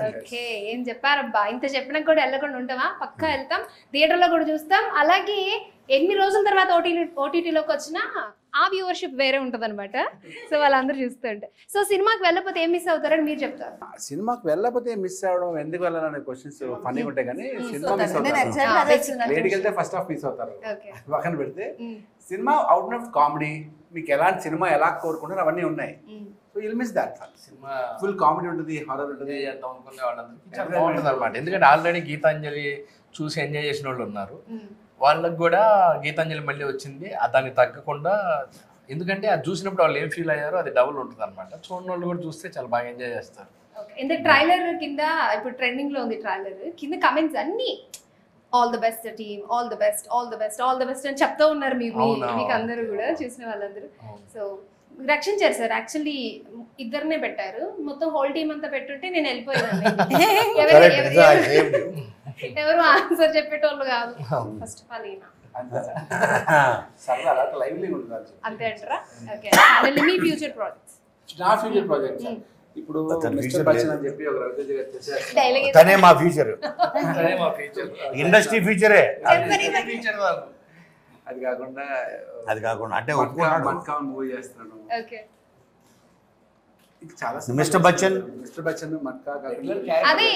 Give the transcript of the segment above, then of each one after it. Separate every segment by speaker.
Speaker 1: Okay, ఏం చెప్పారబ్బా, ఇంత చెప్పినా కూడా వెళ్ళకుండా ఉంటామా? పక్కా వెళ్తాం, థియేటర్లో కూడా చూస్తాం. అలాగే ఎన్ని రోజుల తర్వాత ఓటీటీలోకి వచ్చినా ఆ వ్యూవర్షిప్ వేరే ఉంటుంది అనమాట. సో వాళ్ళందరూ చూస్తుంటే, సో సినిమాకి వెళ్ళకపోతే ఏం మిస్ అవుతారని మీరు చెప్తారు?
Speaker 2: సినిమాకి వెళ్ళకపోతే మిస్ అవ్వడం, ఎందుకు వెళ్ళాలనే క్వశ్చన్స్ ఫన్నీగా ఉంటాయి, కానీ సినిమా మిస్ అవుతారు. లేట్కి వెళ్తే ఫస్ట్ హాఫ్ మిస్ అవుతారు. పక్కన పెడితే సినిమా అవుట్ ఆఫ్ కామెడీ, మీకు ఎలాంటి సినిమా ఎలా కోరుకుంటారో అవన్నీ ఉన్నాయి. So will miss that.
Speaker 3: Cinema
Speaker 2: full comedy ఉంటుంది, హారర్ ఉంటుంది.
Speaker 3: చేద్దాం అనుకునే వాళ్ళందరికీ చాలా బాగుంటుంది అనమాట. ఎందుకంటే ఆల్రెడీ గీతాంజలి చూసి ఎంజాయ్ చేసిన వాళ్ళు ఉన్నారు, వాళ్ళకి కూడా గీతాంజలి మళ్ళీ వచ్చింది దానికి తగ్గకుండా. ఎందుకంటే అది చూసినప్పుడు వాళ్ళు ఏం ఫీల్ అయ్యారో అది డబుల్ ఉంటుంది అనమాట. చూడని వాళ్ళు కూడా చూస్తే చాలా బాగా ఎంజాయ్ చేస్తారు.
Speaker 1: ఇంత ట్రైలర్ కింద ఇప్పుడు ట్రెండింగ్ లో ఉంది, ట్రైలర్ కింద కమెంట్స్ అన్ని all the best team, all the best, all the best, all the best అని చెప్తూ ఉన్నారు మీకు అందరూ కూడా, చూసిన వాళ్ళందరూ. సో రక్షించారు సార్. యాక్చువల్లీ ఇద్దరినే పెట్టారు, మొత్తం హోల్ టీమ్ అంతా పెట్టుంటే నేను వెళ్ళిపోయాను. ఎవరు ఆన్సర్ చెప్పేటోళ్ళు కాదు. ఫస్ట్ ఆఫ్ ఆల్ ఈయన అంతే అంటారా? ఓకే, మీ ఫ్యూచర్ ప్రాజెక్ట్స్.
Speaker 2: నా ఫ్యూచర్ ప్రాజెక్ట్స్ ఇప్పుడు మిస్టర్ బచ్చన్ అని చెప్పి ఒక రవితేజ గారు చేశారు.
Speaker 4: తనే మా ఫ్యూచర్, ఇండస్ట్రీ ఫ్యూచరే.
Speaker 2: అది కాకుండా
Speaker 4: అంటే
Speaker 2: మట్కా మూవీ చేస్తున్నాను.
Speaker 1: ఓకే,
Speaker 2: చాలా
Speaker 4: మిస్టర్ బచ్చన్
Speaker 2: మట్కా
Speaker 1: అదే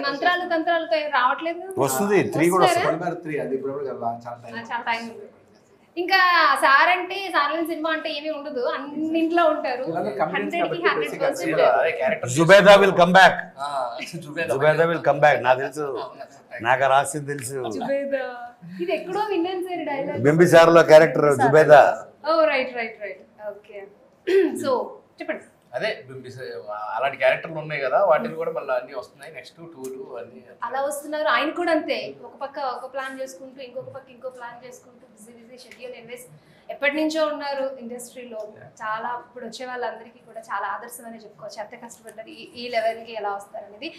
Speaker 1: మంత్రాలు తంత్రాలతో ఏం రావట్లేదు.
Speaker 4: వస్తుంది 3 కూడా వస్తుంది.
Speaker 2: అది ఇప్పుడు
Speaker 1: చాలా టైం ఉంది. ఇంకా సార్ అంటే సార్ సినిమా అంటే ఏమీ ఉండదు, అన్నింట్లో ఉంటారు. 100కి 100%.
Speaker 4: Zubeda will come back, Zubeda will come back. నాకు తెలుసు, నాకు రాసింది తెలుసు.
Speaker 1: ఇది ఎక్కడో విన్నాను సార్ డైలాగ్.
Speaker 4: బింబిసార్లో క్యారెక్టర్ జుబేదా.
Speaker 1: ఓ రైట్. ఓకే, సో చెప్పండి.
Speaker 3: అదే అలాంటి క్యారెక్టర్లు ఉన్నాయి కదా, వాటిని కూడా మళ్ళీ అన్ని వస్తున్నాయి. నెక్స్ట్ 2లు అన్ని
Speaker 1: అలా వస్తున్నారు. ఆయన కూడా అంతే, ఒక పక్క ఒక ప్లాన్ చేసుకుంటూ ఇంకొక పక్క ఇంకో ప్లాన్ చేసుకుంటూ బిజీ షెడ్యూల్. ఎన్వేస్ ఎప్పటి నుంచో ఉన్నారు ఇండస్ట్రీలో. చాలా ఇప్పుడు వచ్చే వాళ్ళందరికీ కూడా చాలా ఆదర్శమని చెప్పుకోవచ్చు, ఎంత కష్టపడ్డారు ఈ లెవెల్కి ఎలా వస్తారు అనేది.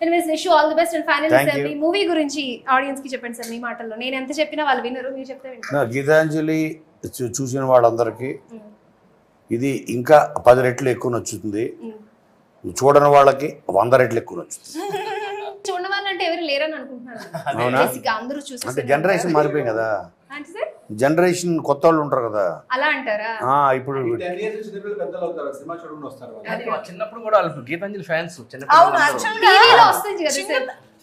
Speaker 1: Anyways wish you all the best. And final sir, మీ మూవీ గురించి ఆడియన్స్ కి చెప్పండి సార్, మీ మాటల్లో. నేను ఎంత చెప్పినా వాళ్ళు వినరు, మీరు చెప్తే వింటారు.
Speaker 4: గీతాంజలి చూసిన వాళ్ళందరికీ ఇది ఇంకా 10 రెట్లు ఎక్కువ నచ్చుతుంది, చూడని వాళ్ళకి 100 రెట్లు ఎక్కువ నచ్చుతుంది.
Speaker 1: చూడని వాళ్ళంటే ఎవరు లేరని అనుకుంటున్నాను. అందరూ చూసి
Speaker 4: అంటే జనరేషన్ మారిపోయింది కదా, జనరేషన్ కొత్త వాళ్ళు ఉంటారు కదా,
Speaker 1: అలా అంటారా?
Speaker 4: ఇప్పుడు
Speaker 3: చిన్నప్పుడు కూడా వాళ్ళు గీతాంజలి ఫ్యాన్స్.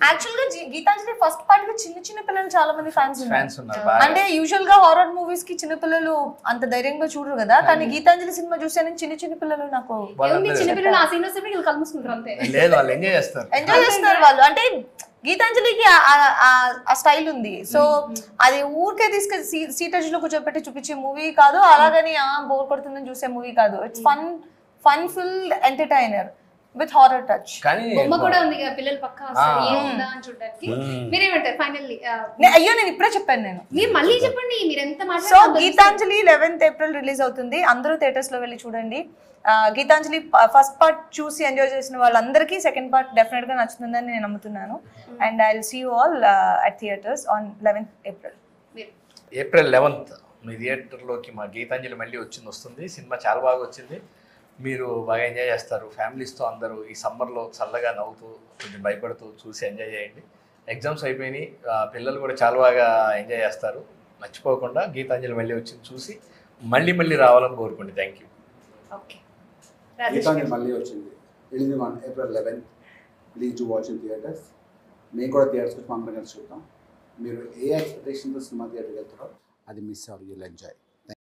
Speaker 5: యాక్చువల్ గా గీతాంజలి ఫస్ట్ పార్ట్ కి చిన్న పిల్లలు చాలా మంది ఫ్యాన్స్
Speaker 3: ఉన్నారు.
Speaker 5: అంటే యూజువల్ గా హారర్ మూవీస్ కి చిన్న పిల్లలు అంత ధైర్యంగా చూడరు కదా, కానీ గీతాంజలి సినిమా చూసాను చిన్న పిల్లలు నాకు
Speaker 3: ఎంజాయ్
Speaker 5: చేస్తున్నారు వాళ్ళు. అంటే గీతాంజలికి ఆ స్టైల్ ఉంది. సో అది ఊరికే తీసుకెళ్ళి సీటేజ్ లో కూర్చోబెట్టి చూపించే మూవీ కాదు, అలాగని బోర్ కొడుతుందని చూసే మూవీ కాదు. It's fun full entertainer with horror touch.
Speaker 1: బొమ్మ కూడా ఉంది కదా, పిల్లలు పక్కా వస్తారు ఏముందా అని చూడడానికి. మీరేమంటారు ఫైనల్లీ?
Speaker 5: అయ్యో నేను ఇప్పుడే చెప్పాను,
Speaker 1: మీరు మళ్ళీ చెప్పండి, మీరు ఎంత మాట్లాడారు.
Speaker 5: So Gitanjali 11th April release అవుతుంది, అందరూ థియేటర్స్ లో వెళ్ళి చూడండి. గీతాంజలి ఫస్ట్ పార్ట్ చూసి ఎంజాయ్ చేసిన వాళ్ళందరికీ సెకండ్ పార్ట్ డెఫినెట్ గా నచ్చుతుందని నేను నమ్ముతున్నాను. And I will see you all at theatres on 11th April.
Speaker 3: April 11th మీ థియేటర్లోకి మా గీతాంజలి మళ్ళీ వస్తుంది. సినిమా చాలా బాగా వచ్చింది, మీరు బాగా ఎంజాయ్ చేస్తారు. ఫ్యామిలీస్తో అందరూ ఈ సమ్మర్లో చల్లగా నవ్వుతూ కొంచెం భయపడుతూ చూసి ఎంజాయ్ చేయండి. ఎగ్జామ్స్ అయిపోయినాయి, పిల్లలు కూడా చాలా బాగా ఎంజాయ్ చేస్తారు. మర్చిపోకుండా గీతాంజలి మళ్ళీ చూసి మళ్ళీ రావాలని కోరుకోండి. Thank you.
Speaker 2: గీతాంజలి మళ్ళీ వచ్చింది, release on April 11th. Please to watch in theatres. మేము కూడా థియేటర్స్ వచ్చి అందరం కలిసి చూద్దాం. మీరు ఏ ఎక్స్పెక్టేషన్తో సినిమా థియేటర్కి వెళ్తారో అది మిస్ అవ్వరు, యూల్ ఎంజాయ్.